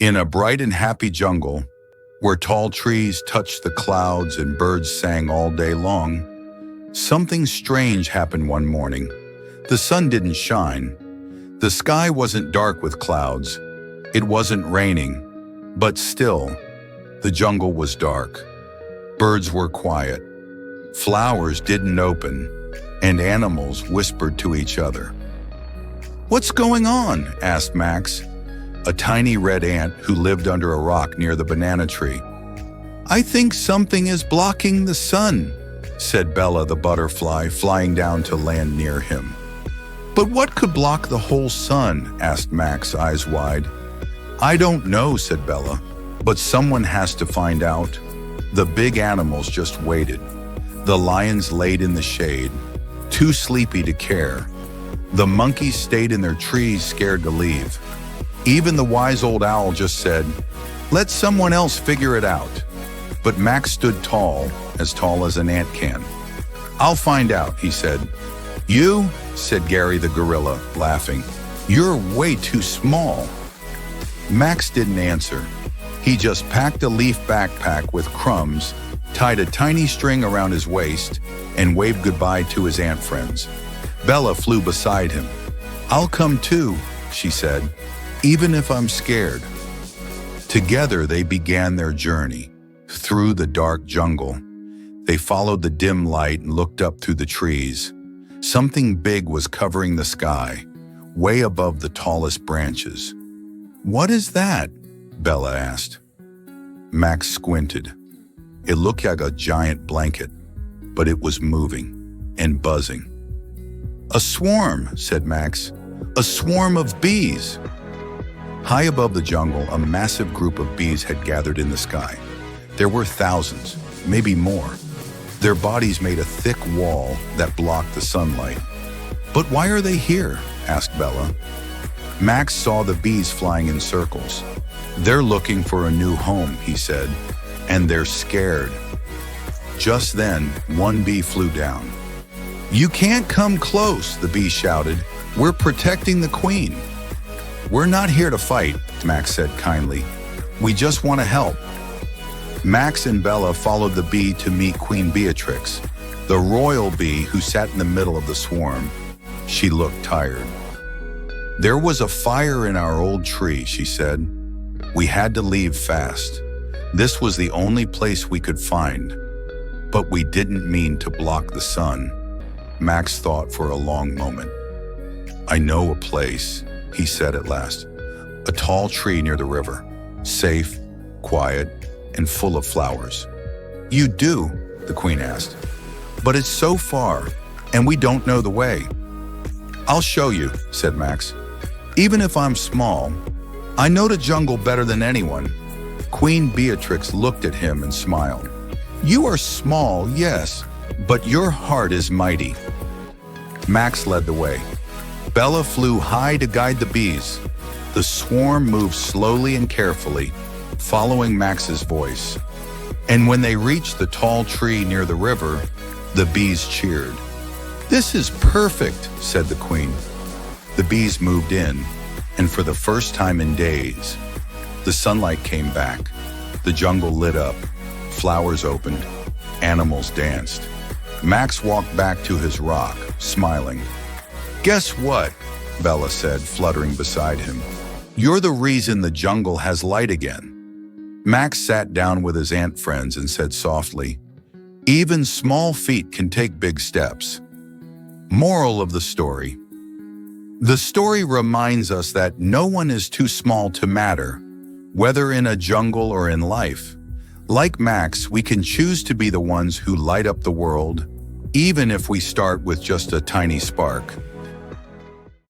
In a bright and happy jungle, where tall trees touched the clouds and birds sang all day long, something strange happened one morning. The sun didn't shine. The sky wasn't dark with clouds. It wasn't raining, but still, the jungle was dark. Birds were quiet. Flowers didn't open, and animals whispered to each other. "What's going on?" asked Max, a tiny red ant who lived under a rock near the banana tree. "I think something is blocking the sun," said Bella the butterfly, flying down to land near him. "But what could block the whole sun?" asked Max, eyes wide. "I don't know," said Bella, "but someone has to find out." The big animals just waited. The lions laid in the shade, too sleepy to care. The monkeys stayed in their trees, scared to leave. Even the wise old owl just said, "Let someone else figure it out." But Max stood tall as an ant can. "I'll find out," he said. "You?" said Gary the gorilla, laughing. "You're way too small." Max didn't answer. He just packed a leaf backpack with crumbs, tied a tiny string around his waist, and waved goodbye to his ant friends. Bella flew beside him. "I'll come too," she said, "even if I'm scared." Together they began their journey. Through the dark jungle, they followed the dim light and looked up through the trees. Something big was covering the sky, way above the tallest branches. "What is that?" Bella asked. Max squinted. It looked like a giant blanket, but it was moving and buzzing. "A swarm," said Max. "A swarm of bees." High above the jungle, a massive group of bees had gathered in the sky. There were thousands, maybe more. Their bodies made a thick wall that blocked the sunlight. "But why are they here?" asked Bella. Max saw the bees flying in circles. "They're looking for a new home," he said, "and they're scared." Just then, one bee flew down. "You can't come close," the bee shouted. "We're protecting the queen." "We're not here to fight," Max said kindly. "We just want to help." Max and Bella followed the bee to meet Queen Beatrix, the royal bee who sat in the middle of the swarm. She looked tired. "There was a fire in our old tree," she said. "We had to leave fast. This was the only place we could find. But we didn't mean to block the sun." Max thought for a long moment. "I know a place," he said at last. "A tall tree near the river, safe, quiet, and full of flowers." "You do?" the queen asked. "But it's so far, and we don't know the way." "I'll show you," said Max. "Even if I'm small, I know the jungle better than anyone." Queen Beatrix looked at him and smiled. "You are small, yes, but your heart is mighty." Max led the way. Bella flew high to guide the bees. The swarm moved slowly and carefully, following Max's voice. And when they reached the tall tree near the river, the bees cheered. "This is perfect," said the queen. The bees moved in, and for the first time in days, the sunlight came back. The jungle lit up, flowers opened, animals danced. Max walked back to his rock, smiling. "Guess what?" Bella said, fluttering beside him. "You're the reason the jungle has light again." Max sat down with his ant friends and said softly, "Even small feet can take big steps." Moral of the story. The story reminds us that no one is too small to matter, whether in a jungle or in life. Like Max, we can choose to be the ones who light up the world, even if we start with just a tiny spark.